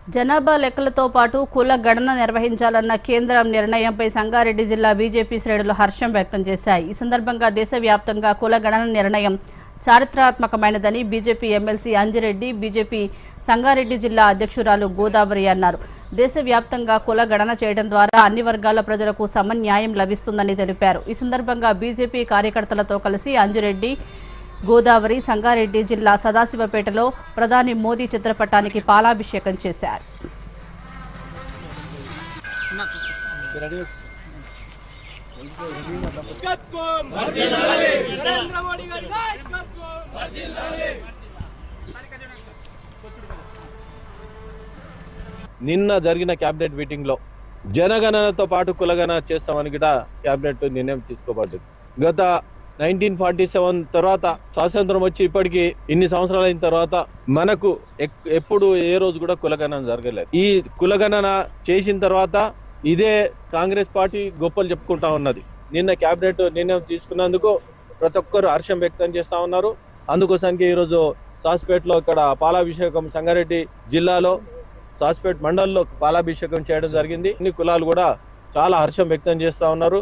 జనాభా లెక్కలతో పాటు కుల గణన నిర్వహించాలన్న కేంద్రం నిర్ణయంపై సంగారెడ్డి జిల్లా బీజేపీ శ్రేణులు హర్షం వ్యక్తం చేశాయి. ఈ సందర్భంగా దేశవ్యాప్తంగా కుల గణన నిర్ణయం చారిత్రాత్మకమైనదని BJP MLC Anjireddy, BJP Sangareddy జిల్లా అధ్యక్షురాలు గోదావరి అన్నారు. దేశవ్యాప్తంగా కుల గణన చేయడం ద్వారా అన్ని వర్గాల ప్రజలకు సమన్యాయం లభిస్తుందని తెలిపారు. ఈ సందర్భంగా బీజేపీ కార్యకర్తలతో కలిసి అంజిరెడ్డి, గోదావరి సంగారెడ్డి జిల్లా సదాశివపేటలో ప్రధాని మోదీ చిత్రపటానికి పాలాభిషేకం చేశారు. నిన్న జరిగిన క్యాబినెట్ మీటింగ్ లో జనగణనతో పాటు కులగణన చేస్తామని కూడా క్యాబినెట్ నిర్ణయం తీసుకోబడ్డది. గత 1947 తర్వాత స్వాతంత్రం వచ్చి ఇప్పటికి ఇన్ని సంవత్సరాలు అయిన తర్వాత మనకు ఎప్పుడు ఏ రోజు కూడా కులగణన జరగలేదు. ఈ కులగణన చేసిన తర్వాత ఇదే కాంగ్రెస్ పార్టీ గొప్పలు చెప్పుకుంటా ఉన్నది. నిన్న క్యాబినెట్ నిర్ణయం తీసుకున్నందుకు ప్రతి ఒక్కరు హర్షం వ్యక్తం చేస్తా ఉన్నారు. అందుకోసానికి ఈరోజు సాస్పేటలో ఇక్కడ పాలాభిషేకం, సంగారెడ్డి జిల్లాలో సాస్పేట్ మండలంలో పాలాభిషేకం చేయడం జరిగింది. అన్ని కులాలు కూడా చాలా హర్షం వ్యక్తం చేస్తా ఉన్నారు.